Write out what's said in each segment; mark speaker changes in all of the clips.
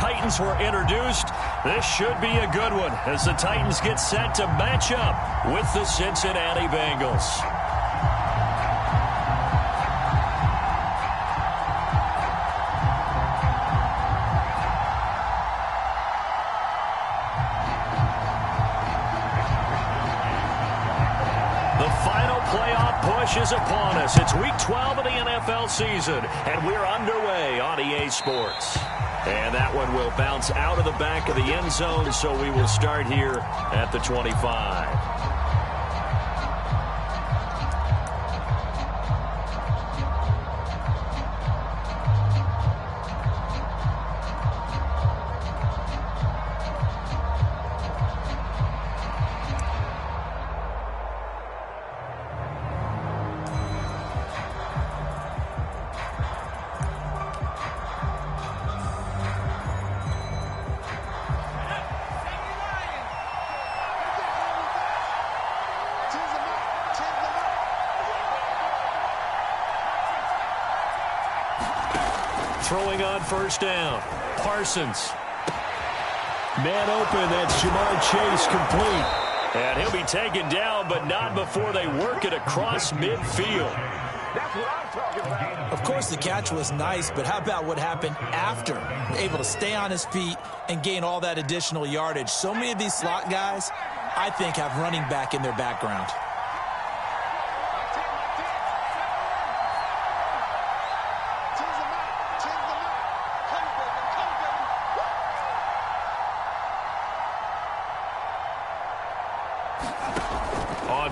Speaker 1: Titans were introduced, this should be a good one as the Titans get set to match up with the Cincinnati Bengals. Is upon us. It's week 12 of the NFL season, and we're underway on EA Sports. And that one will bounce out of the back of the end zone, so we will start here at the 25. Throwing on first down. Parsons. Man open. That's Jamar Chase complete. And he'll be taken down, but not before they work it across midfield.
Speaker 2: That's what I'm talking about.
Speaker 3: Of course, the catch was nice, but how about what happened after? Able to stay on his feet and gain all that additional yardage. So many of these slot guys, I think, have running back in their background.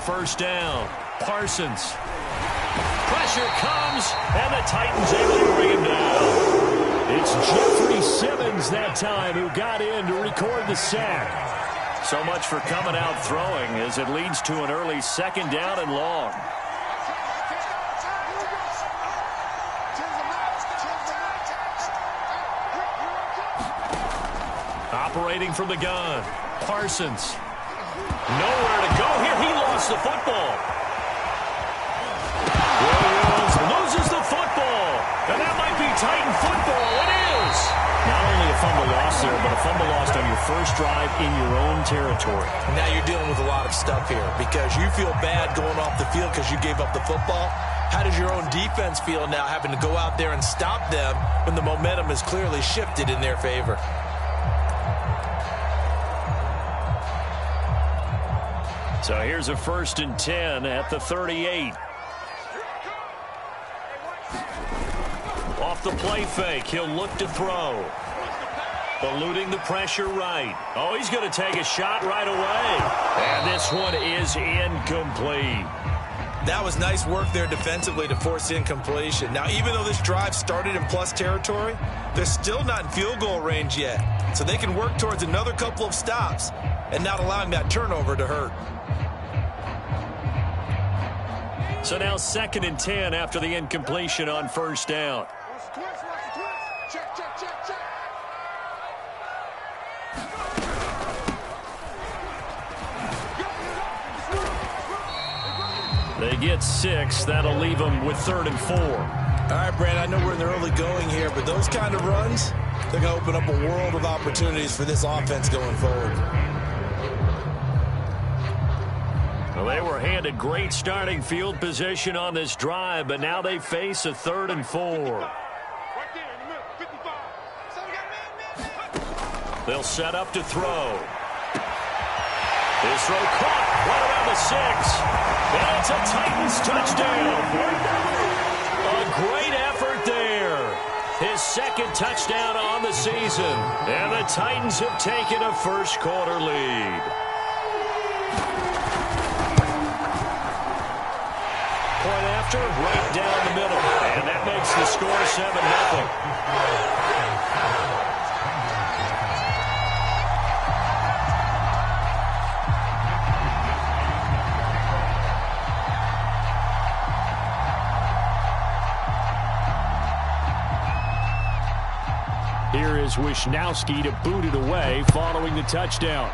Speaker 1: First down, Parsons. Pressure comes, and the Titans able to bring him down. It's Jeffrey Simmons that time who got in to record the sack. So much for coming out throwing as it leads to an early second down and long. Operating from the gun, Parsons. Nowhere to go here. He lost the football. Williams loses the football. And that might be Titan football. It is. Not only a fumble loss there, but a fumble lost on your first drive in your own territory.
Speaker 3: Now you're dealing with a lot of stuff here because you feel bad going off the field because you gave up the football. How does your own defense feel now having to go out there and stop them when the momentum is clearly shifted in their favor?
Speaker 1: So here's a 1st and 10 at the 38. Off the play fake, he'll look to throw. Eluding the pressure right. Oh, he's going to take a shot right away. And this one is incomplete.
Speaker 3: That was nice work there defensively to force incompletion. Now, even though this drive started in plus territory, they're still not in field goal range yet. So they can work towards another couple of stops and not allowing that turnover to hurt.
Speaker 1: So now 2nd and 10 after the incompletion on first down. They get 6. That'll leave them with 3rd and 4.
Speaker 3: All right, Brand, I know we're in the early going here, but those kind of runs, they're going to open up a world of opportunities for this offense going forward.
Speaker 1: Well, they were handed great starting field position on this drive, but now they face a 3rd and 4. They'll set up to throw. His throw caught right around the 6. And it's a Titans touchdown. A great effort there. His 2nd touchdown on the season. And the Titans have taken a first-quarter lead. Point after, right down the middle. And that makes the score 7-0. Here is Wisnowski to boot it away following the touchdown.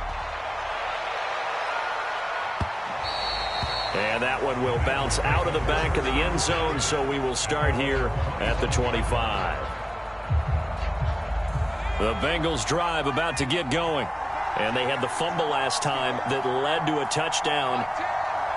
Speaker 1: And that one will bounce out of the back of the end zone, so we will start here at the 25. The Bengals drive about to get going. And they had the fumble last time that led to a touchdown.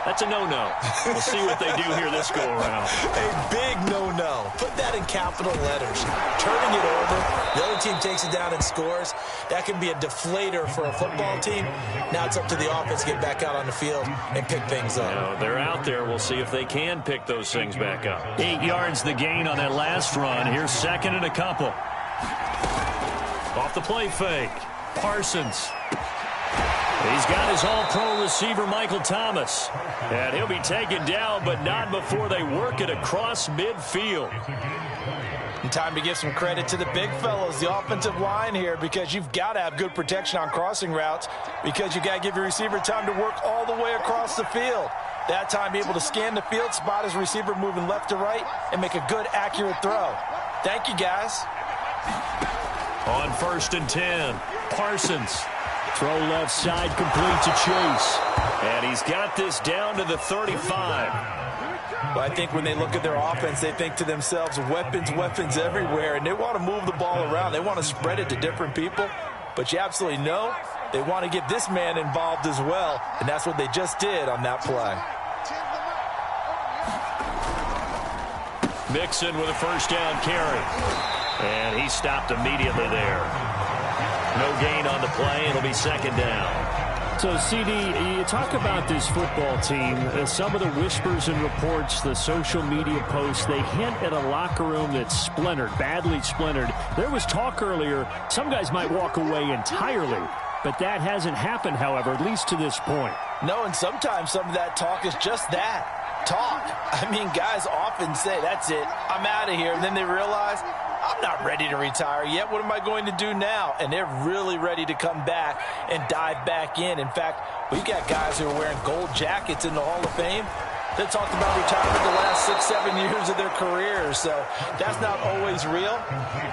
Speaker 1: That's a no-no. We'll see what they do here this go-around.
Speaker 3: A big no-no. Put that in capital letters. Turning it over, the other team takes it down and scores. That can be a deflator for a football team. Now it's up to the offense to get back out on the field and pick things up.
Speaker 1: Now, they're out there. We'll see if they can pick those things back up. 8 yards the gain on that last run. Here's second and a couple. Off the play fake. Parsons. He's got his all-pro receiver, Michael Thomas. And he'll be taken down, but not before they work it across midfield.
Speaker 3: And time to give some credit to the big fellows, the offensive line here, because you've got to have good protection on crossing routes because you got to give your receiver time to work all the way across the field. That time, be able to scan the field, spot his receiver moving left to right, and make a good, accurate throw. Thank you, guys.
Speaker 1: On 1st and 10, Parsons. Throw left side, complete to Chase. And he's got this down to the 35.
Speaker 3: Well, I think when they look at their offense, they think to themselves, weapons, weapons everywhere, and they want to move the ball around. They want to spread it to different people. But you absolutely know they want to get this man involved as well, and that's what they just did on that play.
Speaker 1: Mixon with a first down carry. And he stopped immediately there. No gain on the play. It'll be second down.
Speaker 4: So, CD, you talk about this football team. Some of the whispers and reports, the social media posts, they hint at a locker room that's splintered, badly splintered. There was talk earlier, some guys might walk away entirely. But that hasn't happened, however, at least to this point.
Speaker 3: No, and sometimes some of that talk is just that, talk. I mean, guys often say, that's it, I'm out of here. And then they realize, I'm not ready to retire yet. What am I going to do now? And they're really ready to come back and dive back in. In fact, we've got guys who are wearing gold jackets in the Hall of Fame that talked about retirement the last 6-7 years of their careers. So that's not always real.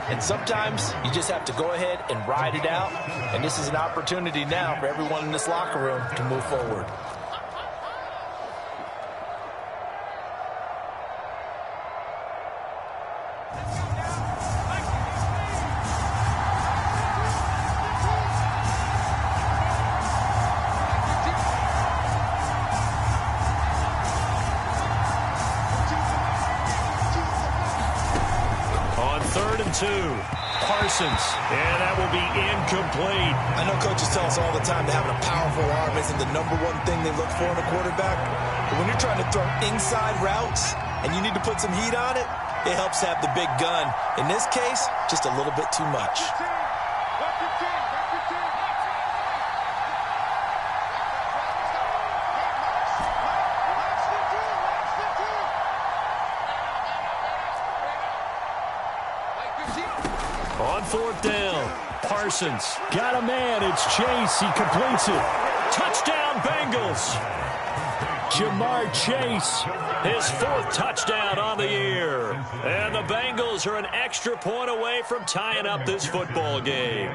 Speaker 3: And sometimes you just have to go ahead and ride it out. And this is an opportunity now for everyone in this locker room to move forward.
Speaker 1: Parsons, and that will be incomplete.
Speaker 3: I know coaches tell us all the time that having a powerful arm isn't the #1 thing they look for in a quarterback. But when you're trying to throw inside routes and you need to put some heat on it, it helps have the big gun. In this case, just a little bit too much.
Speaker 1: On 4th down, Parsons got a man. It's Chase. He completes it. Touchdown, Bengals. Jamar Chase, his 4th touchdown on the year. And the Bengals are an extra point away from tying up this football game.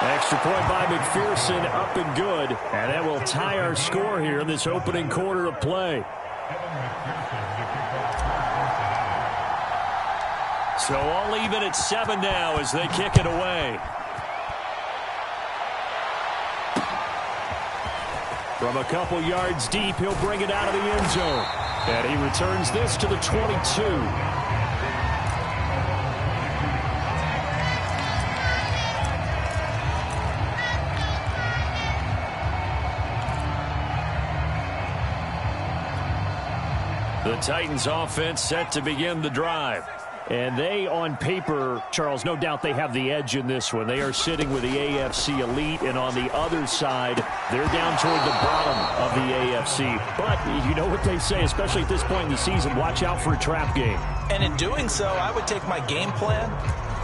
Speaker 1: Extra point by McPherson, up and good. And that will tie our score here in this opening quarter of play. So all even at 7 now as they kick it away. From a couple yards deep, he'll bring it out of the end zone. And he returns this to the 22. The Titans offense set to begin the drive. And they, on paper, Charles, no doubt they have the edge in this one. They are sitting with the AFC elite, and on the other side, they're down toward the bottom of the AFC. But you know what they say, especially at this point in the season, watch out for a trap game.
Speaker 3: And in doing so, I would take my game plan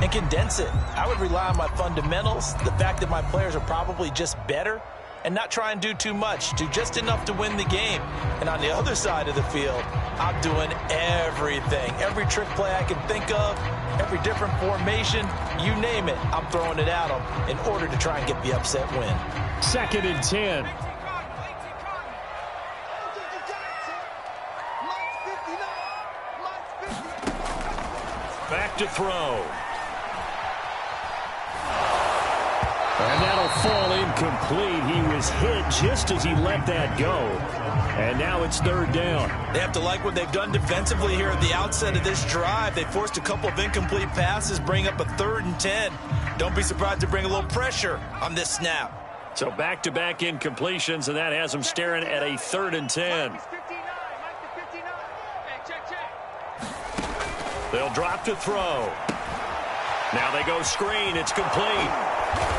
Speaker 3: and condense it. I would rely on my fundamentals, the fact that my players are probably just better, and not try and do too much, do just enough to win the game. And on the other side of the field, I'm doing everything. Every trick play I can think of, every different formation, you name it, I'm throwing it at them in order to try and get the upset win.
Speaker 1: 2nd and 10. Back to throw. And that'll fall incomplete. He was hit just as he let that go. And now it's third down.
Speaker 3: They have to like what they've done defensively here at the outset of this drive. They forced a couple of incomplete passes, bring up a 3rd and 10. Don't be surprised to bring a little pressure on this snap.
Speaker 1: So back-to-back incompletions, and that has them staring at a 3rd and 10. They'll drop to throw. Now they go screen. It's complete.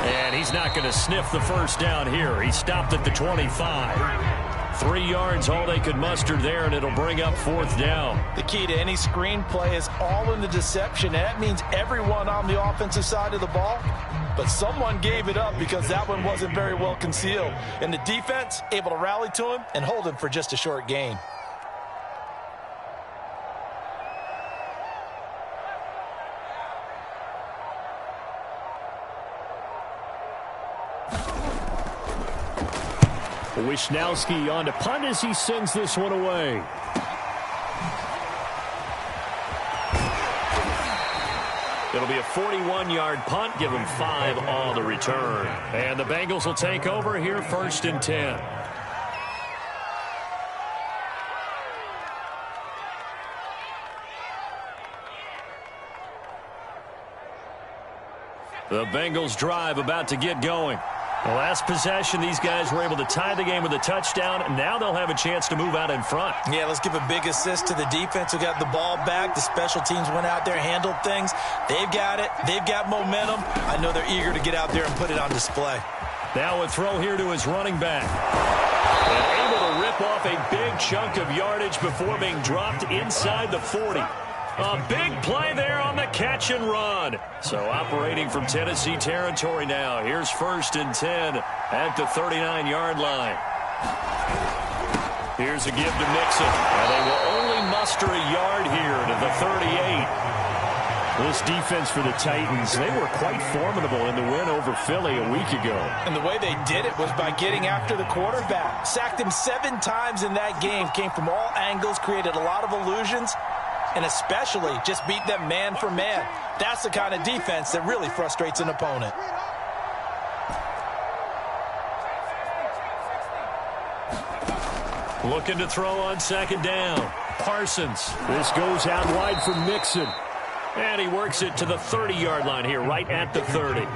Speaker 1: And he's not going to sniff the first down here. He stopped at the 25. 3 yards, all they could muster there, and it'll bring up 4th down.
Speaker 3: The key to any screen play is all in the deception, and that means everyone on the offensive side of the ball. But someone gave it up because that one wasn't very well concealed. And the defense able to rally to him and hold him for just a short gain.
Speaker 1: Wisnowski on to punt as he sends this one away. It'll be a 41-yard punt, give him 5 on the return. And the Bengals will take over here, 1st and 10. The Bengals drive about to get going. The last possession, these guys were able to tie the game with a touchdown, and now they'll have a chance to move out in front.
Speaker 3: Yeah, let's give a big assist to the defense who got the ball back. The special teams went out there, handled things. They've got it. They've got momentum. I know they're eager to get out there and put it on display.
Speaker 1: Now a throw here to his running back. And able to rip off a big chunk of yardage before being dropped inside the 40. A big play there on the catch and run. So operating from Tennessee territory now. Here's 1st and 10 at the 39-yard line. Here's a give to Mixon. And they will only muster a yard here to the 38. This defense for the Titans, they were quite formidable in the win over Philly a week ago.
Speaker 3: And the way they did it was by getting after the quarterback. Sacked him 7 times in that game. Came from all angles, created a lot of illusions. And especially just beat them man for man. That's the kind of defense that really frustrates an opponent.
Speaker 1: Looking to throw on 2nd down. Parsons. This goes out wide for Mixon. And he works it to the 30-yard line here, right at the 30.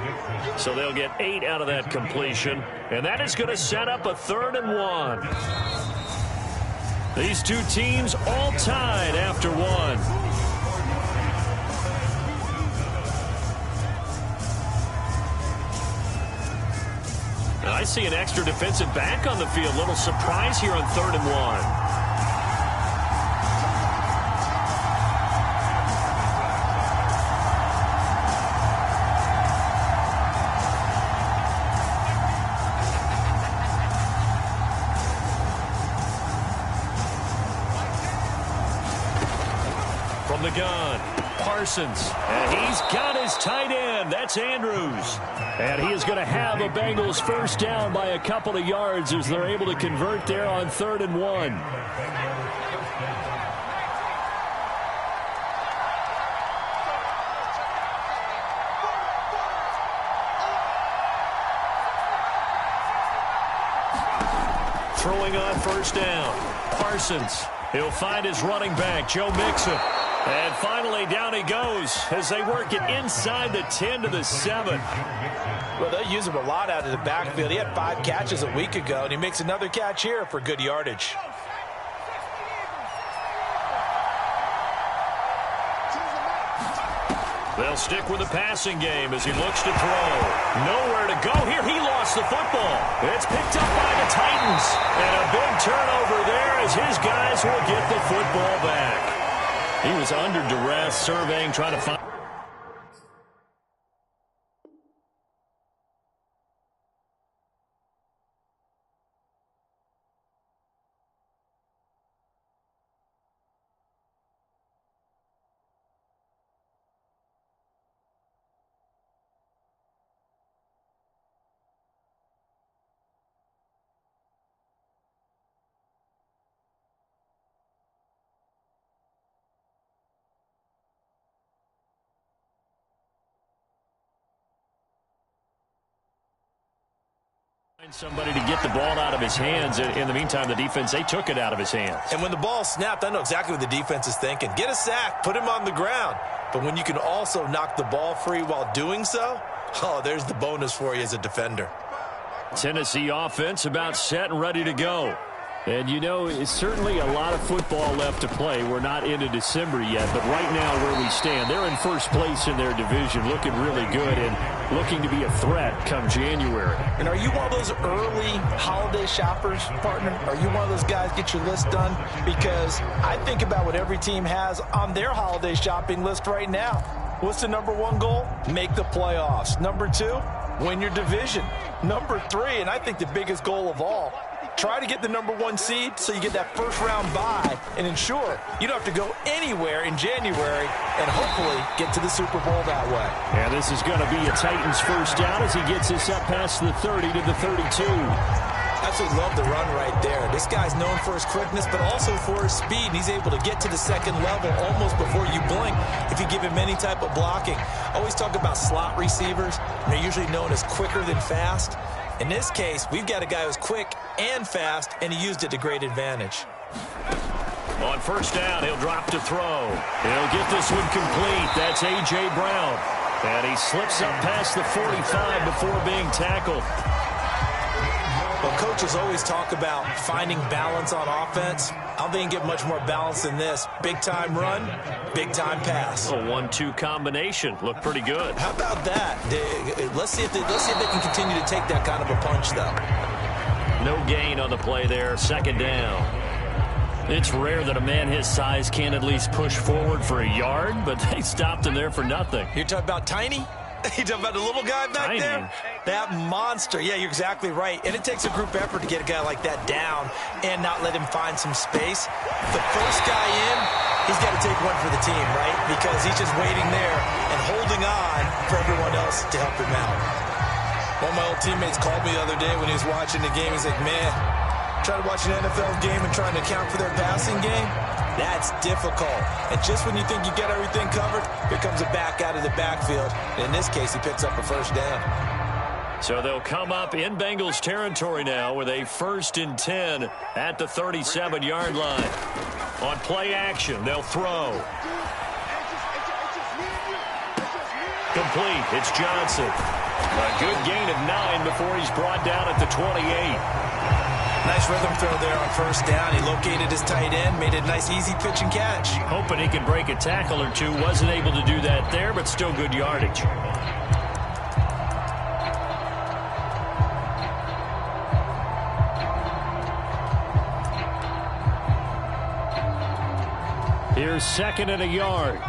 Speaker 1: So they'll get 8 out of that completion. And that is going to set up a 3rd and 1. These two teams all tied after 1. I see an extra defensive back on the field. Little surprise here on 3rd and 1. From the gun, Parsons, and he's got his tight end. That's Andrews. And he is going to have a Bengals 1st down by a couple of yards as they're able to convert there on 3rd and 1. Throwing on 1st down, Parsons. He'll find his running back, Joe Mixon. And finally, down he goes as they work it inside the 10 to the 7.
Speaker 3: Well, they'll use him a lot out of the backfield. He had 5 catches a week ago, and he makes another catch here for good yardage.
Speaker 1: They'll stick with the passing game as he looks to throw. Nowhere to go here. He lost the football. It's picked up by the Titans. And a big turnover there as his guys will get the football back. He was under duress, surveying, trying to find. Somebody to get the ball out of his hands. In the meantime, the defense, they took it out of his hands.
Speaker 3: And when the ball snapped, I know exactly what the defense is thinking. Get a sack, put him on the ground. But when you can also knock the ball free while doing so, oh, there's the bonus for you as a defender.
Speaker 1: Tennessee offense about set and ready to go. And, you know, it's certainly a lot of football left to play. We're not into December yet, but right now where we stand, they're in first place in their division, looking really good and looking to be a threat come January.
Speaker 3: And are you one of those early holiday shoppers, partner? Are you one of those guys get your list done? Because I think about what every team has on their holiday shopping list right now. What's the number one goal? Make the playoffs. Number two, win your division. Number three, and I think the biggest goal of all, try to get the number one seed so you get that first round bye and ensure you don't have to go anywhere in January and hopefully get to the Super Bowl that way.
Speaker 1: And this is going to be a Titans first down as he gets this up past the 30 to the 32.
Speaker 3: Absolutely love the run right there. This guy's known for his quickness, but also for his speed. He's able to get to the second level almost before you blink if you give him any type of blocking. Always talk about slot receivers, and they're usually known as quicker than fast. In this case, we've got a guy who's quick and fast, and he used it to great advantage.
Speaker 1: On first down, he'll drop to throw. He'll get this one complete. That's A.J. Brown. And he slips up past the 45 before being tackled.
Speaker 3: Well, coaches always talk about finding balance on offense. I don't think you get much more balance than this. Big-time run, big-time pass.
Speaker 1: A 1-2 combination. Looked pretty good.
Speaker 3: How about that? Let's see if they can continue to take that kind of a punch, though.
Speaker 1: No gain on the play there. Second down. It's rare that a man his size can't at least push forward for a yard, but they stopped him there for nothing.
Speaker 3: You're talking about tiny? You talking about the little guy back
Speaker 1: Tiny.
Speaker 3: there? That monster. Yeah, you're exactly right. And it takes a group effort to get a guy like that down and not let him find some space. The first guy in, he's got to take one for the team, right? Because he's just waiting there and holding on for everyone else to help him out. One of my old teammates called me the other day when he was watching the game. He's like, man, trying to watch an NFL game and trying to account for their passing game, that's difficult. And just when you think you get everything covered, here comes a back out of the backfield. And in this case, he picks up a first down.
Speaker 1: So they'll come up in Bengals territory now with a 1st and 10 at the 37-yard line. On play action, they'll throw. Complete. It's Johnson. A good gain of 9 before he's brought down at the 28.
Speaker 3: Nice rhythm throw there on first down. He located his tight end, made a nice easy pitch and catch.
Speaker 1: Hoping he could break a tackle or two. Wasn't able to do that there, but still good yardage. Here's 2nd and a yard.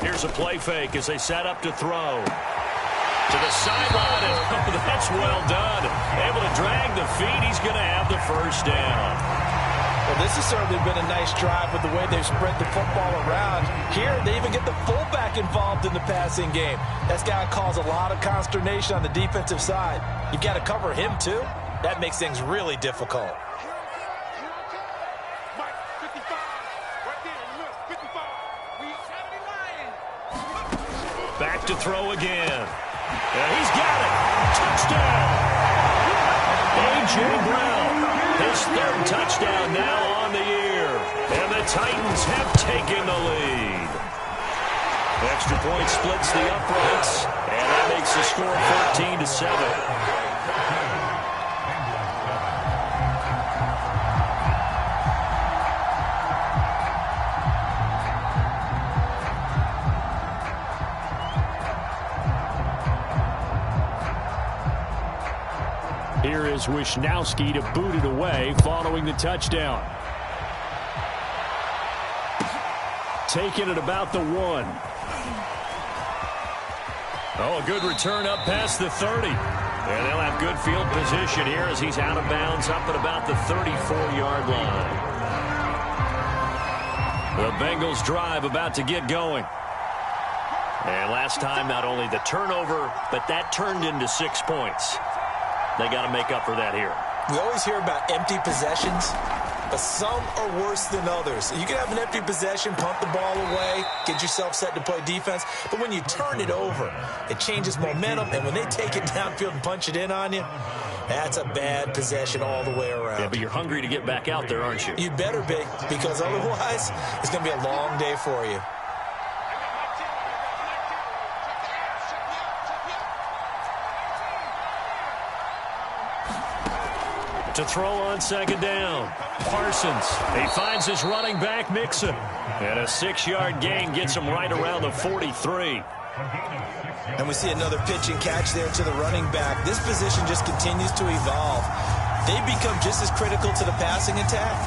Speaker 1: Here's a play fake as they set up to throw. To the sideline, and that's well done. Able to drag the feet. He's going to have the first down.
Speaker 3: Well, this has certainly been a nice drive with the way they've spread the football around. Here, they even get the fullback involved in the passing game. That's got to cause a lot of consternation on the defensive side. You've got to cover him, too. That makes things really difficult.
Speaker 1: Back to throw again. And he's got it. Touchdown. A.J. Brown. His 3rd touchdown now on the year. And the Titans have taken the lead. Extra point splits the uprights. And that makes the score 14-7. Here is Wisnowski to boot it away following the touchdown. Taking it about the 1. Oh, a good return up past the 30. And they'll have good field position here as he's out of bounds up at about the 34-yard line. The Bengals drive about to get going. And last time, not only the turnover, but that turned into 6 points. They got to make up for that here.
Speaker 3: We always hear about empty possessions. but some are worse than others. You can have an empty possession, pump the ball away, get yourself set to play defense, but when you turn it over, it changes momentum, and when they take it downfield and punch it in on you, that's a bad possession all the way around.
Speaker 1: Yeah, but you're hungry to get back out there, aren't you?
Speaker 3: You better be, because otherwise, it's going to be a long day for you.
Speaker 1: To throw on second down. Parsons. He finds his running back, Mixon. And a 6-yard gain gets him right around the 43.
Speaker 3: And we see another pitch and catch there to the running back. This position just continues to evolve. They become just as critical to the passing attack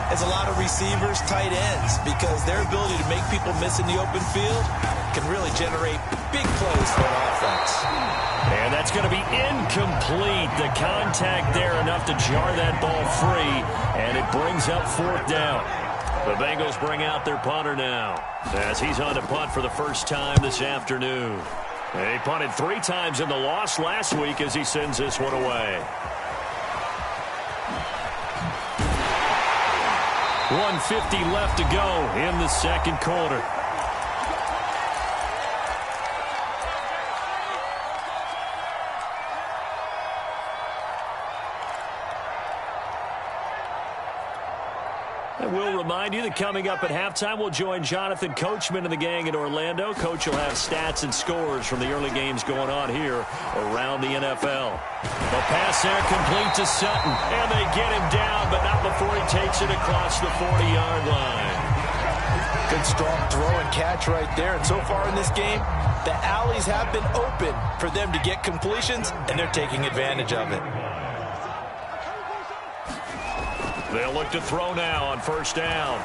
Speaker 3: as a lot of receivers, tight ends, because their ability to make people miss in the open field can really generate big plays for an offense.
Speaker 1: And that's going to be incomplete. The contact there enough to jar that ball free, and it brings up 4th down. The Bengals bring out their punter now, as he's on to punt for the first time this afternoon. He punted 3 times in the loss last week as he sends this one away. 1:50 left to go in the second quarter. And we'll remind you that coming up at halftime, we'll join Jonathan Coachman and the gang in Orlando. Coach will have stats and scores from the early games going on here around the NFL. The pass there complete to Sutton, and they get him down, but not before he takes it across the 40-yard line.
Speaker 3: Good strong throw and catch right there. And so far in this game, the alleys have been open for them to get completions, and they're taking advantage of it.
Speaker 1: They'll look to throw now on first down.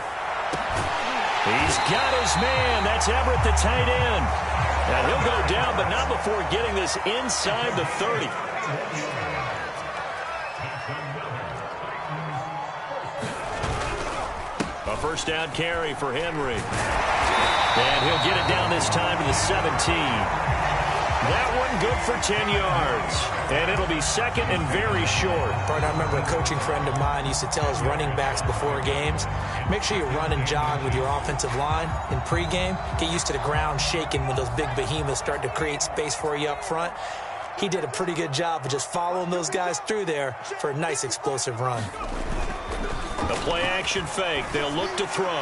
Speaker 1: He's got his man. That's Everett, the tight end. And he'll go down, but not before getting this inside the 30. A first down carry for Henry. And he'll get it down this time to the 17. That one good for 10 yards. And it'll be second and very short.
Speaker 3: Bart, I remember a coaching friend of mine used to tell his running backs before games, make sure you run and jog with your offensive line in pregame. Get used to the ground shaking when those big behemoths start to create space for you up front. He did a pretty good job of just following those guys through there for a nice explosive run.
Speaker 1: The play-action fake. They'll look to throw.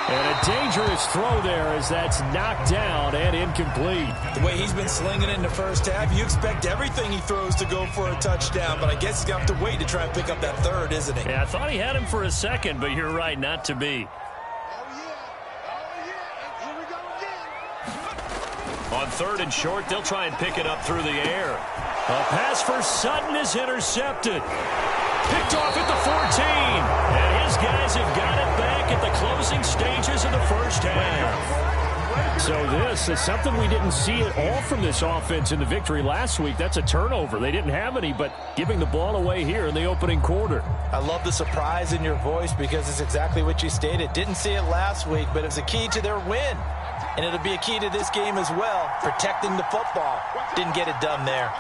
Speaker 1: And a dangerous throw there as that's knocked down and incomplete.
Speaker 3: The way he's been slinging it in the first half, you expect everything he throws to go for a touchdown, but I guess he's going to have to wait to try and pick up that third, isn't he?
Speaker 1: Yeah, I thought he had him for a second, but you're right, not to be. On 3rd and short, they'll try and pick it up through the air. A pass for Sutton is intercepted. Picked off at the 14. And his guys have got it back at the closing stages of the first half.
Speaker 4: So this is something we didn't see at all from this offense in the victory last week. That's a turnover. They didn't have any, but giving the ball away here in the opening quarter.
Speaker 3: I love the surprise in your voice because it's exactly what you stated. Didn't see it last week, but it's a key to their win. And it'll be a key to this game as well, protecting the football. Didn't get it done there.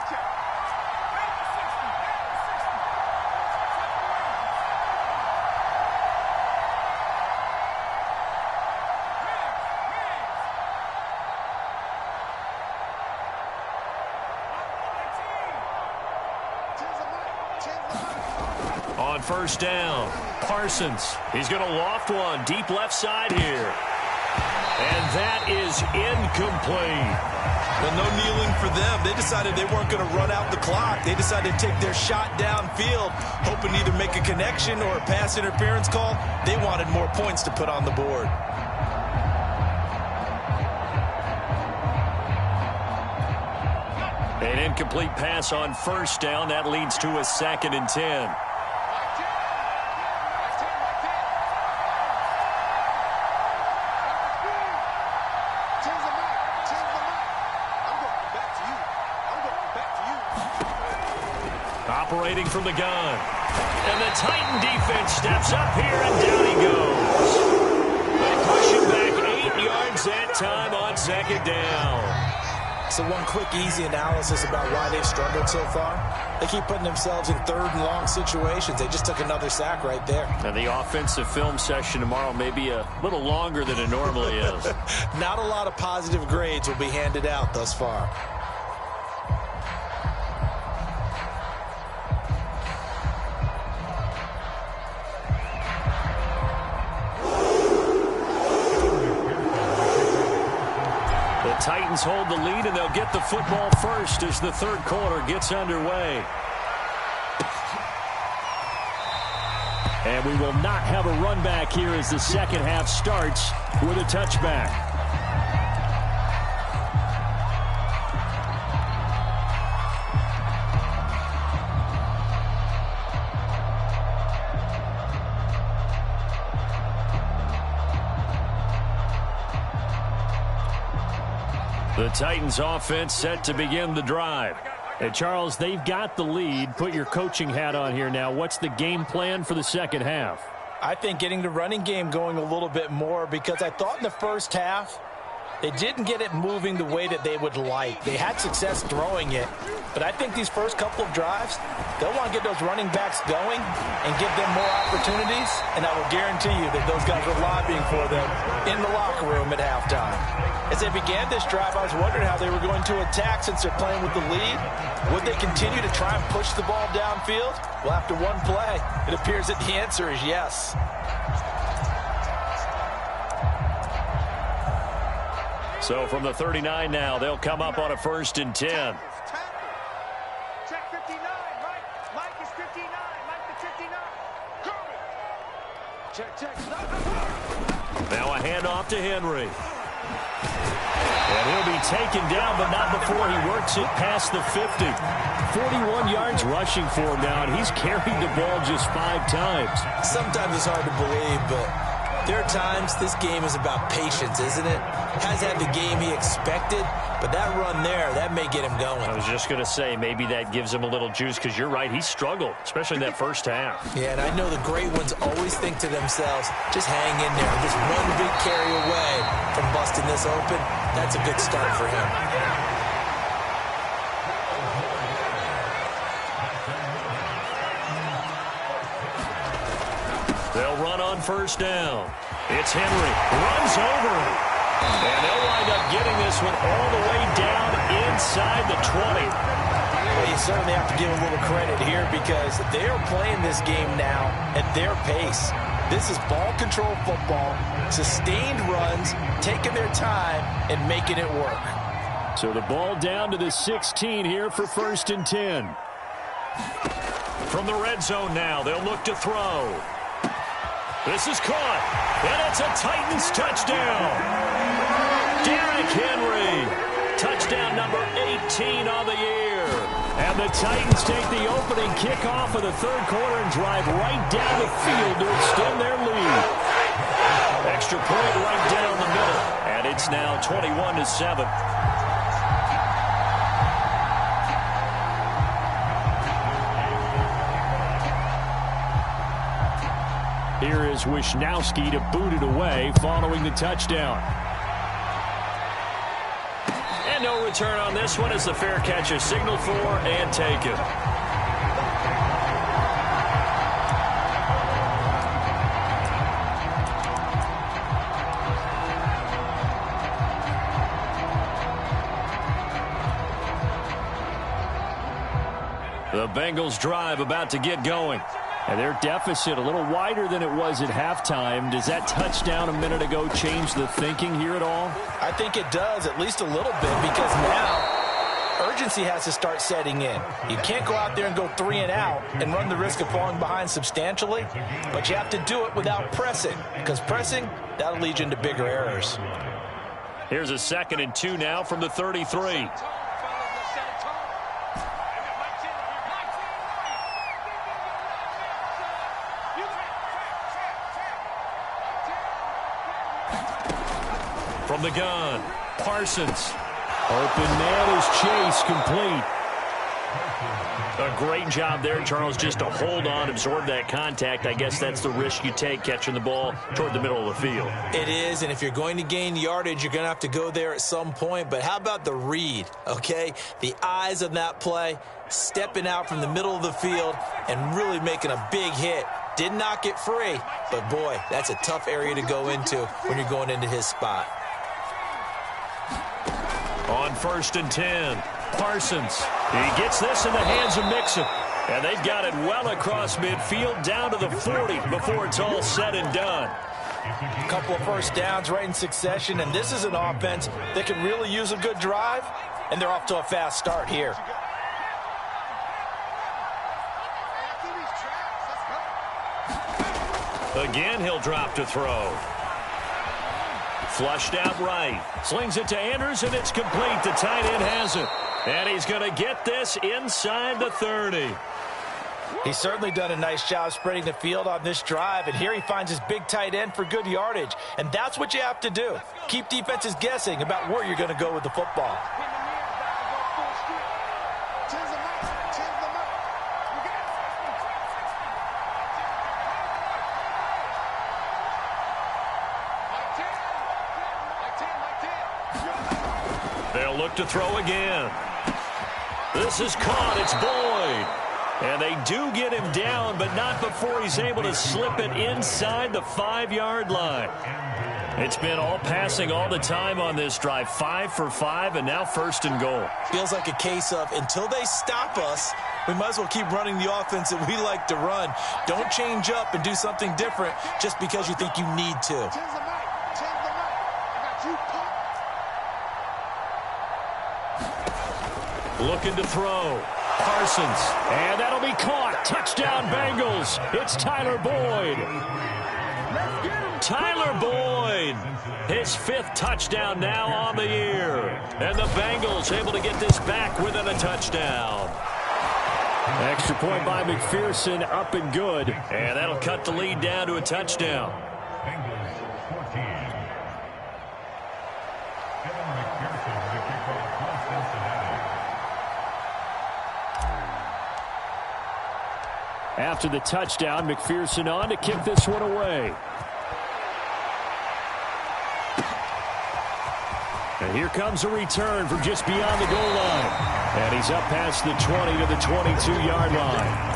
Speaker 1: On first down, Parsons. He's going to loft one deep left side here. And that is incomplete.
Speaker 3: But no kneeling for them. They decided they weren't going to run out the clock. They decided to take their shot downfield, hoping to either make a connection or a pass interference call. They wanted more points to put on the board.
Speaker 1: An incomplete pass on first down. That leads to a 2nd and 10. Operating from the gun. And the Titan defense steps up here, and down he goes. They push him back 8 yards that time on 2nd down.
Speaker 3: So one quick, easy analysis about why they've struggled so far. They keep putting themselves in third and long situations. They just took another sack right there.
Speaker 4: Now the offensive film session tomorrow may be a little longer than it normally is.
Speaker 3: Not a lot of positive grades will be handed out thus far.
Speaker 4: The Titans hold the lead, and they'll get the football first as the third quarter gets underway. And we will not have a run back here as the second half starts with a touchback. The Titans offense set to begin the drive. And Charles, they've got the lead. Put your coaching hat on here now. What's the game plan for the second half?
Speaker 3: I think getting the running game going a little bit more, because I thought in the first half they didn't get it moving the way that they would like. They had success throwing it, but I think these first couple of drives, they'll want to get those running backs going and give them more opportunities, and I will guarantee you that those guys were lobbying for them in the locker room at halftime. As they began this drive, I was wondering how they were going to attack since they're playing with the lead. Would they continue to try and push the ball downfield? Well, after one play, it appears that the answer is yes.
Speaker 4: So from the 39 now, they'll come up on a 1st and 10.
Speaker 2: Check 59, Mike is 59, Mike the 59. Check.
Speaker 4: Now a handoff to Henry. And he'll be taken down, but not before he works it past the 50. 41 yards rushing for him now, and he's carried the ball just 5 times.
Speaker 3: Sometimes it's hard to believe, but there are times this game is about patience, isn't it? Has had the game he expected, but that run there, that may get him going.
Speaker 4: I was just going to say, maybe that gives him a little juice, because you're right, he struggled, especially in that first half.
Speaker 3: Yeah, and I know the great ones always think to themselves, just hang in there. Just one big carry away from busting this open. That's a good start for him.
Speaker 4: They'll run on 1st down. It's Henry. Runs over him. And they'll wind up getting this one all the way down inside the 20.
Speaker 3: Well, you certainly have to give a little credit here, because they are playing this game now at their pace. This is ball control football, sustained runs, taking their time and making it work.
Speaker 4: So the ball down to the 16 here for 1st and 10. From the red zone now, they'll look to throw. This is caught, and it's a Titans touchdown. Derrick Henry, touchdown number 18 on the year. And the Titans take the opening kickoff of the third quarter and drive right down the field to extend their lead. Extra point right down the middle, and it's now 21-7. Here is Wisnowski to boot it away following the touchdown. And no return on this one as the fair catch is signaled for and taken. The Bengals drive about to get going. And their deficit a little wider than it was at halftime. Does that touchdown a minute ago change the thinking here at all?
Speaker 3: I think it does, at least a little bit, because now urgency has to start setting in. You can't go out there and go 3 and out and run the risk of falling behind substantially, but you have to do it without pressing, because pressing, that'll lead you into bigger errors.
Speaker 4: Here's a 2nd and 2 now from the 33. From the gun, Parsons. Open man is Chase, complete. A great job there, Charles, just to hold on, absorb that contact. I guess that's the risk you take catching the ball toward the middle of the field.
Speaker 3: It is, and if you're going to gain yardage, you're going to have to go there at some point. But how about the read, okay? The eyes of that play, stepping out from the middle of the field and really making a big hit. Did not get free, but boy, that's a tough area to go into when you're going into his spot.
Speaker 1: On 1st and 10, Parsons. He gets this in the hands of Mixon. And they've got it well across midfield down to the 40 before it's all said and done.
Speaker 3: A couple of first downs right in succession, and this is an offense that can really use a good drive, and they're off to a fast start here.
Speaker 1: Again, he'll drop to throw. Flushed out right. Slings it to Andrews, and it's complete. The tight end has it. And he's going to get this inside the 30.
Speaker 3: He's certainly done a nice job spreading the field on this drive, and here he finds his big tight end for good yardage. And that's what you have to do. Keep defenses guessing about where you're going to go with the football.
Speaker 1: They'll look to throw again. This is caught. It's Boyd. And they do get him down, but not before he's able to slip it inside the 5-yard line. It's been all passing all the time on this drive. 5 for 5, and now 1st and goal.
Speaker 3: Feels like a case of until they stop us, we might as well keep running the offense that we like to run. Don't change up and do something different just because you think you need to.
Speaker 1: Looking to throw. Parsons. And that'll be caught. Touchdown, Bengals. It's Tyler Boyd. Tyler Boyd. His 5th touchdown now on the year. And the Bengals able to get this back within a touchdown. Extra point by McPherson, up and good. And that'll cut the lead down to a touchdown. After the touchdown, McPherson on to kick this one away. And here comes a return from just beyond the goal line. And he's up past the 20 to the 22-yard line.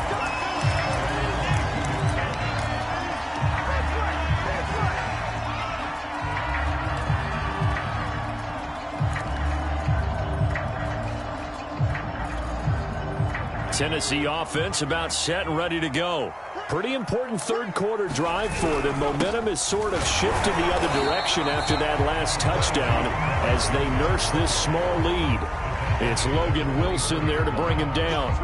Speaker 1: Tennessee offense about set and ready to go. Pretty important third-quarter drive for them. Momentum has sort of shifted the other direction after that last touchdown as they nurse this small lead. It's Logan Wilson there to bring him down.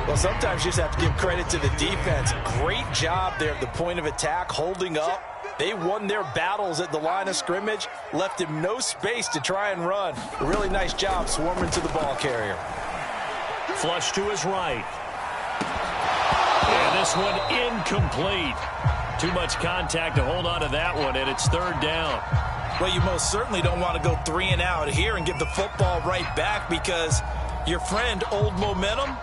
Speaker 3: Well, sometimes you just have to give credit to the defense. Great job there at the point of attack, holding up. They won their battles at the line of scrimmage, left him no space to try and run. A really nice job swarming to the ball carrier.
Speaker 1: Flush to his right. And this one incomplete. Too much contact to hold on to that one, and it's 3rd down.
Speaker 3: Well, you most certainly don't want to go 3 and out here and give the football right back because your friend, Old Momentum,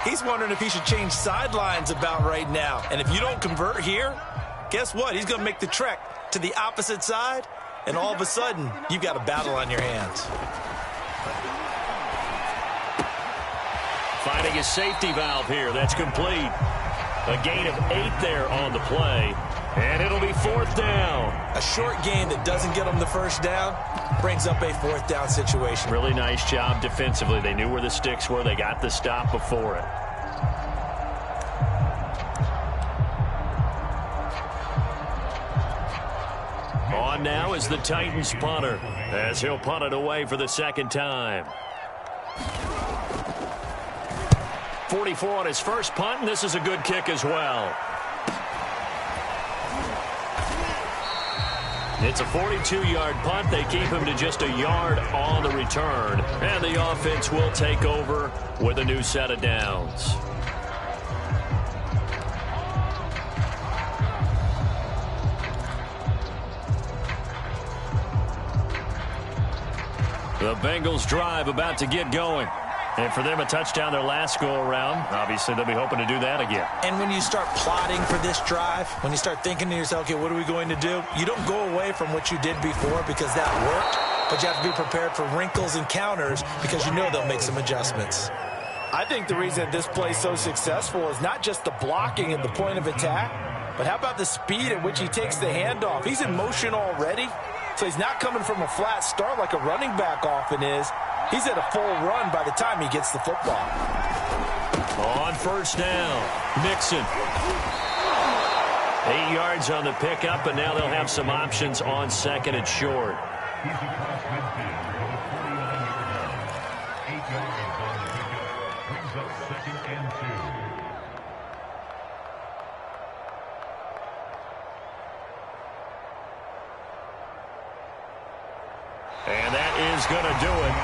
Speaker 3: he's wondering if he should change sidelines about right now. And if you don't convert here, guess what? He's going to make the trek to the opposite side, and all of a sudden, you've got a battle on your hands.
Speaker 1: Finding a safety valve here. That's complete. A gain of 8 there on the play. And it'll be 4th down.
Speaker 3: A short gain that doesn't get them the 1st down brings up a 4th down situation.
Speaker 1: Really nice job defensively. They knew where the sticks were. They got the stop before it. On now is the Titans punter as he'll punt it away for the 2nd time. 44 on his first punt, and this is a good kick as well. It's a 42-yard punt. They keep him to just a yard on the return, and the offense will take over with a new set of downs. The Bengals drive about to get going.
Speaker 4: And for them, a touchdown their last go-around. Obviously, they'll be hoping to do that again.
Speaker 3: And when you start plotting for this drive, when you start thinking to yourself, okay, what are we going to do? You don't go away from what you did before because that worked, but you have to be prepared for wrinkles and counters because you know they'll make some adjustments.
Speaker 5: I think the reason this play is so successful is not just the blocking at the point of attack, but how about the speed at which he takes the handoff? He's in motion already, so he's not coming from a flat start like a running back often is. He's at a full run by the time he gets the football.
Speaker 1: On first down, Mixon. 8 yards on the pickup, and now they'll have some options on second and short. And that is going to do it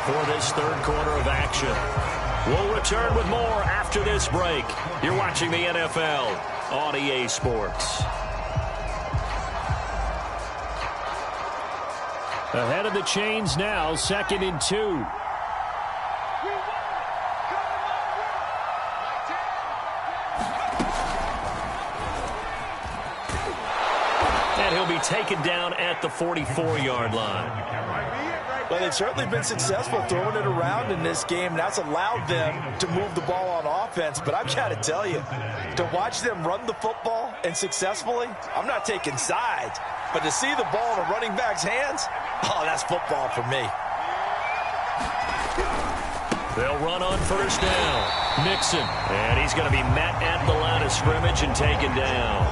Speaker 1: for this third quarter of action. We'll return with more after this break. You're watching the NFL on EA Sports.
Speaker 4: Ahead of the chains now, 2nd and 2.
Speaker 1: And he'll be taken down at the 44-yard line.
Speaker 5: Well, they've certainly been successful throwing it around in this game, and that's allowed them to move the ball on offense. But I've got to tell you, to watch them run the football and successfully, I'm not taking sides, but to see the ball in a running back's hands, oh, that's football for me.
Speaker 1: They'll run on first down. Mixon, and he's going to be met at the line of scrimmage and taken down.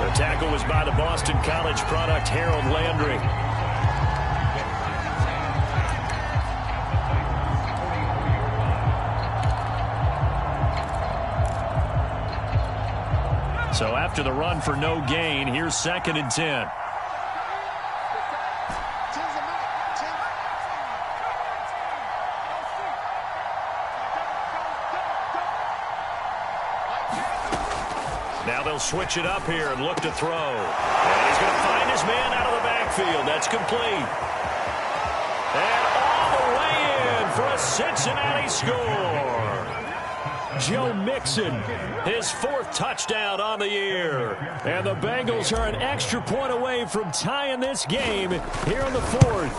Speaker 1: The tackle was by the Boston College product, Harold Landry. So after the run for no gain, here's 2nd and 10. Now they'll switch it up here and look to throw. And he's going to find his man out of the backfield. That's complete. And all the way in for a Cincinnati score.
Speaker 4: Joe Mixon,
Speaker 1: his 4th touchdown on the year.
Speaker 4: And the Bengals are an extra point away from tying this game here in the 4th.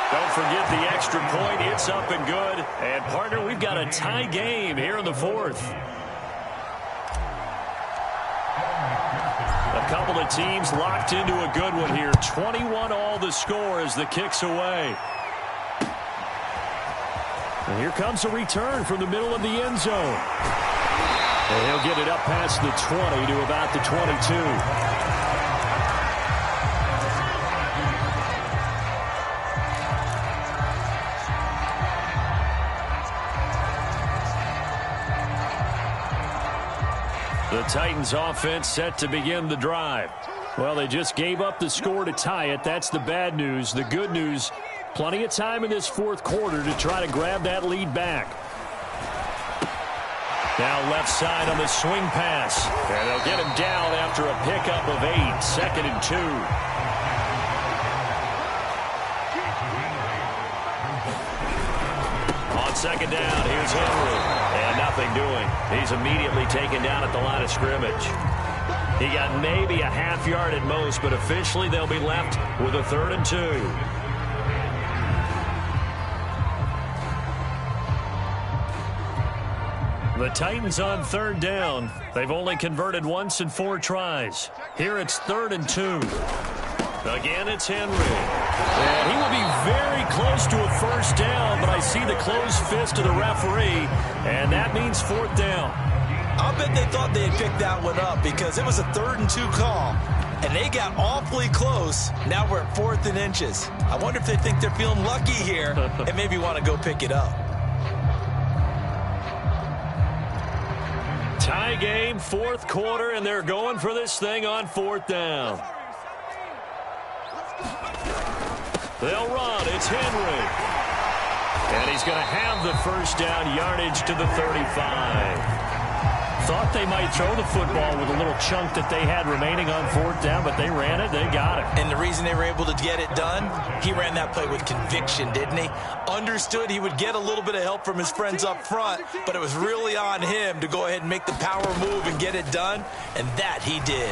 Speaker 1: Don't forget the extra point. It's up and good. And, partner, we've got a tie game here in the 4th. A couple of teams locked into a good one here. 21-all the score as the kick's away.
Speaker 4: And here comes a return from the middle of the end zone. And he'll get it up past the 20 to about the 22.
Speaker 1: The Titans offense set to begin the drive.
Speaker 4: Well, they just gave up the score to tie it. That's the bad news. The good news, plenty of time in this 4th quarter to try to grab that lead back.
Speaker 1: Now left side on the swing pass. And they'll get him down after a pickup of 8. 2nd and 2. On second down, here's Henry. And nothing doing. He's immediately taken down at the line of scrimmage. He got maybe a half yard at most, but officially they'll be left with a 3rd and 2. The Titans on 3rd down. They've only converted once in 4 tries. Here it's 3rd and 2. Again, it's Henry. And he will be very close to a first down, but I see the closed fist of the referee, and that means 4th down.
Speaker 3: I'll bet they thought they had picked that one up because it was a 3rd and 2 call, and they got awfully close. Now we're at 4th and inches. I wonder if they think they're feeling lucky here and maybe want to go pick it up.
Speaker 1: Tie game, 4th quarter, and they're going for this thing on 4th down. They'll run. It's Henry. And he's going to have the first down, yardage to the 35.
Speaker 4: Thought they might throw the football with a little chunk that they had remaining on fourth down, but they ran it, they got it.
Speaker 3: And the reason they were able to get it done, he ran that play with conviction, didn't he? Understood he would get a little bit of help from his friends up front, but it was really on him to go ahead and make the power move and get it done, and that he did.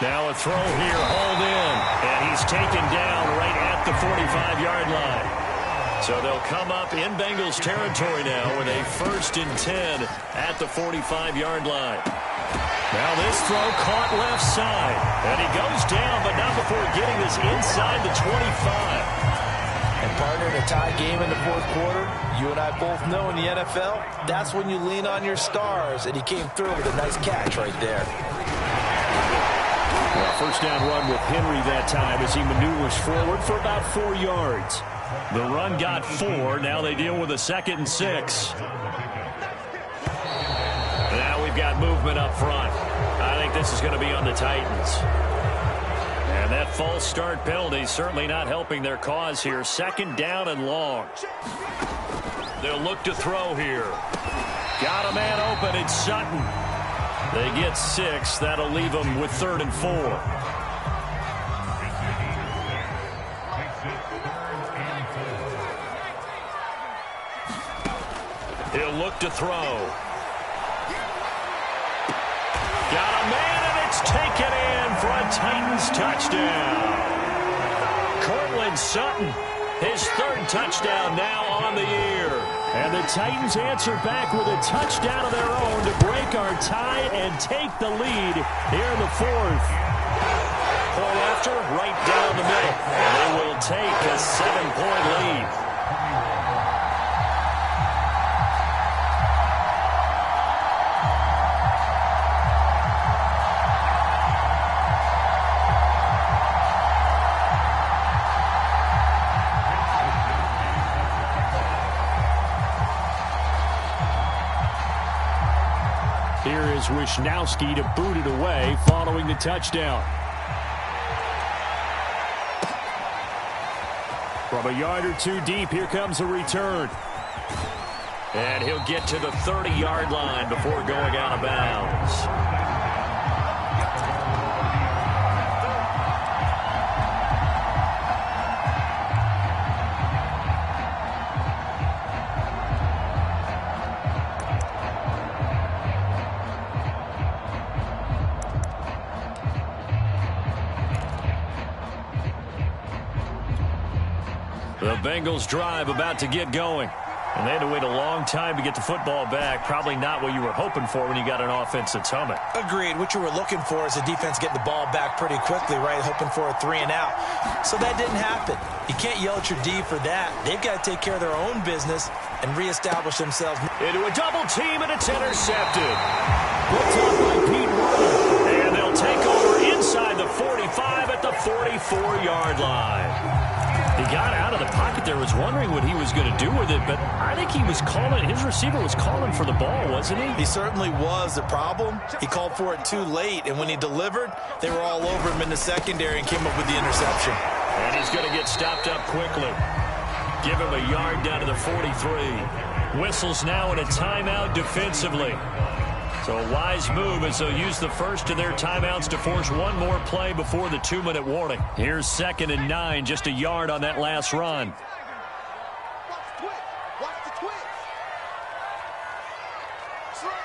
Speaker 4: Now a throw here, hauled in, and he's taken down right at the 45-yard line. So they'll come up in Bengals territory now with a 1st and 10 at the 45-yard line. Now this throw caught left side, and he goes down, but not before getting this inside the 25.
Speaker 5: And partner, in a tie game in the fourth quarter, you and I both know in the NFL, that's when you lean on your stars, and he came through with a nice catch right there.
Speaker 4: Well, 1st down run with Henry that time as he maneuvers forward for about 4 yards. The run got 4. Now they deal with a 2nd and 6. Now we've got movement up front. I think this is going to be on the Titans. And that false start penalty certainly not helping their cause here. 2nd down and long. They'll look to throw here. Got a man open. It's Sutton. They get 6. That'll leave them with 3rd and 4. He'll look to throw. Got a man, and it's taken in for a Titans touchdown. Cortland Sutton, his 3rd touchdown now on the year. And the Titans answer back with a touchdown of their own to break our tie and take the lead here in the 4th. Pull after, right down the middle. They will take a 7-point lead. Here is Wisnowski to boot it away following the touchdown. From a yard or 2 deep, here comes a return. And he'll get to the 30-yard line before going out of bounds. The Bengals drive about to get going. And they had to wait a long time to get the football back. Probably not what you were hoping for when you got an offense that's humming.
Speaker 3: Agreed. What you were looking for is the defense getting the ball back pretty quickly, right? Hoping for a 3 and out. So that didn't happen. You can't yell at your D for that. They've got to take care of their own business and reestablish themselves.
Speaker 4: Into a double team, and it's intercepted. Picked up by Pete Warner. And they'll take over inside the 45 at the 44-yard line. He got out of the pocket there, was wondering what he was going to do with it, but I think he was calling, his receiver was calling for the ball, wasn't he?
Speaker 3: He certainly was. The problem, he called for it too late, and when he delivered, they were all over him in the secondary and came up with the interception.
Speaker 4: And he's going to get stopped up quickly. Give him a yard down to the 43. Whistles now in a timeout defensively. So a wise move as they'll use the first of their timeouts to force one more play before the 2-minute warning. Here's 2nd and 9, just a yard on that last run.
Speaker 2: Watch the twitch. Slam.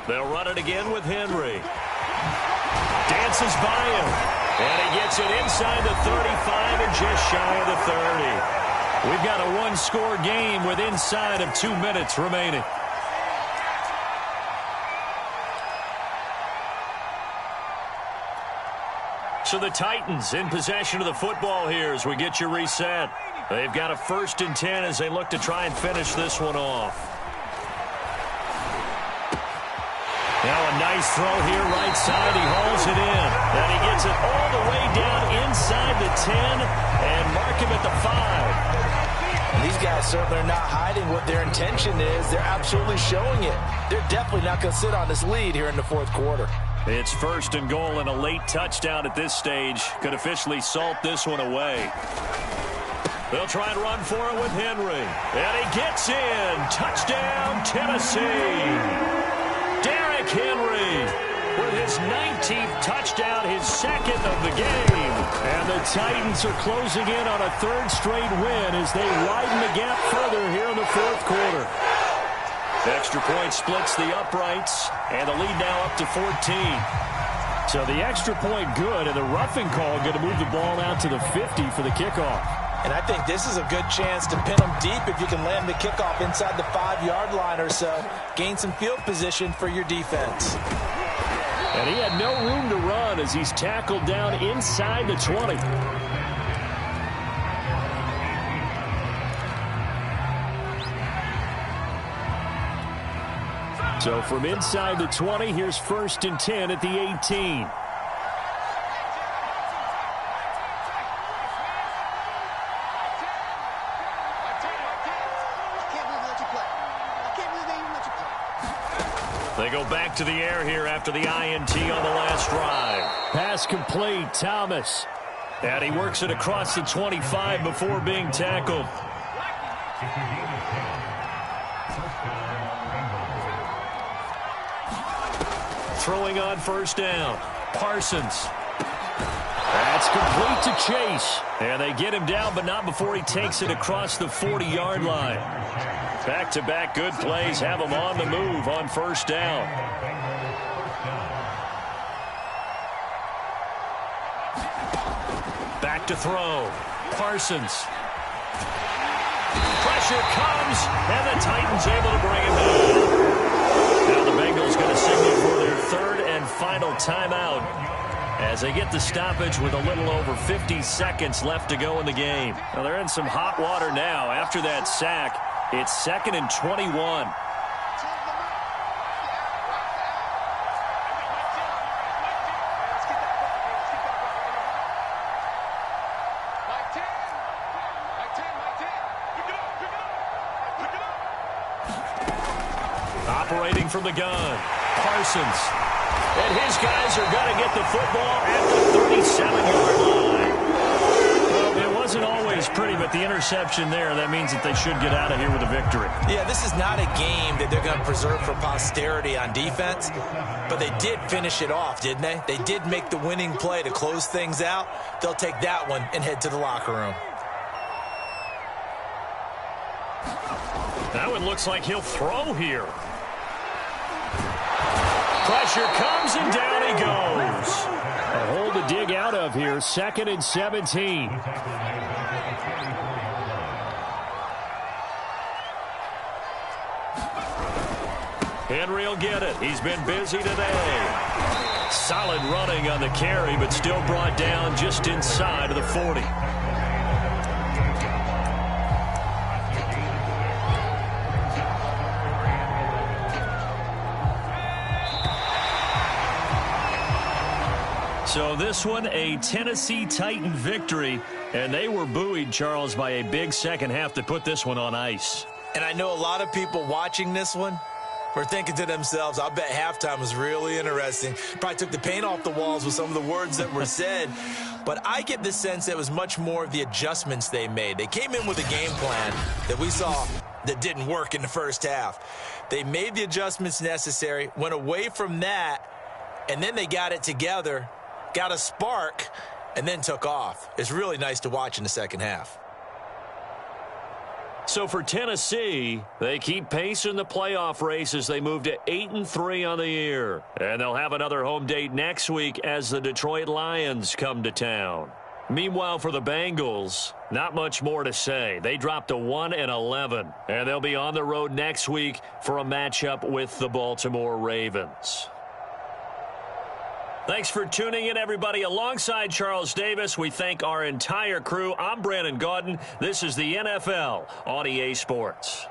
Speaker 4: They'll run it again with Henry. Dances by him. And he gets it inside the 35 and just shy of the 30. We've got a one-score game with inside of 2 minutes remaining. So the Titans in possession of the football here as we get you reset. They've got a 1st and 10 as they look to try and finish this one off. Now a nice throw here right side. He hauls it in. And he gets it all the way down inside the 10 and mark him at the 5.
Speaker 5: And these guys certainly are not hiding what their intention is. They're absolutely showing it. They're definitely not going to sit on this lead here in the fourth quarter.
Speaker 4: It's 1st and goal, and a late touchdown at this stage could officially salt this one away.
Speaker 1: They'll try and run for it with Henry. And he gets in. Touchdown, Tennessee. Derrick Henry with his 19th touchdown, his second of the game. And the Titans are closing in on a third straight win as they widen the gap further here in the fourth quarter. Extra point splits the uprights, and the lead now up to 14. So the extra point good, and the roughing call going to move the ball out to the 50 for the kickoff.
Speaker 5: And I think this is a good chance to pin them deep if you can land the kickoff inside the 5-yard line or so. Gain some field position for your defense.
Speaker 4: And he had no room to run as he's tackled down inside the 20. So from inside the 20, here's 1st and 10 at the 18. They go back to the air here after the INT on the last drive. Pass complete, Thomas. And he works it across the 25 before being tackled. Throwing on 1st down. Parsons. That's complete to Chase. And they get him down, but not before he takes it across the 40-yard line. Back-to-back good plays have him on the move on 1st down. Back to throw. Parsons. Pressure comes, and the Titans able to bring him down. Now the Bengals going to signal for their 3rd and final timeout as they get the stoppage with a little over 50 seconds left to go in the game. Now they're in some hot water now after that sack. It's 2nd and 21. Operating from the gun, Parsons. And his guys are going to get the football at the 37-yard line. Well, it wasn't always pretty, but the interception there, that means that they should get out of here with a victory.
Speaker 5: Yeah, this is not a game that they're going to preserve for posterity on defense, but they did finish it off, didn't they? They did make the winning play to close things out. They'll take that one and head to the locker room.
Speaker 1: That one looks like he'll throw here. Pressure comes, and down he goes.
Speaker 4: A hole to dig out of here, 2nd and 17.
Speaker 1: Henry will get it. He's been busy today. Solid running on the carry, but still brought down just inside of the 40. So this one, a Tennessee Titan victory, and they were buoyed, Charles, by a big second half that put this one on ice.
Speaker 5: And I know a lot of people watching this one were thinking to themselves, I bet halftime was really interesting. Probably took the paint off the walls with some of the words that were said. But I get the sense that it was much more of the adjustments they made. They came in with a game plan that we saw that didn't work in the first half. They made the adjustments necessary, went away from that, and then they got it together, got a spark, and then took off. It's really nice to watch in the second half.
Speaker 1: So for Tennessee, they keep pace in the playoff race as they move to 8-3 on the year. And they'll have another home date next week as the Detroit Lions come to town. Meanwhile, for the Bengals, not much more to say. They dropped to 1-11, and they'll be on the road next week for a matchup with the Baltimore Ravens. Thanks for tuning in, everybody. Alongside Charles Davis, we thank our entire crew. I'm Brandon Gaudin. This is the NFL on EA Sports.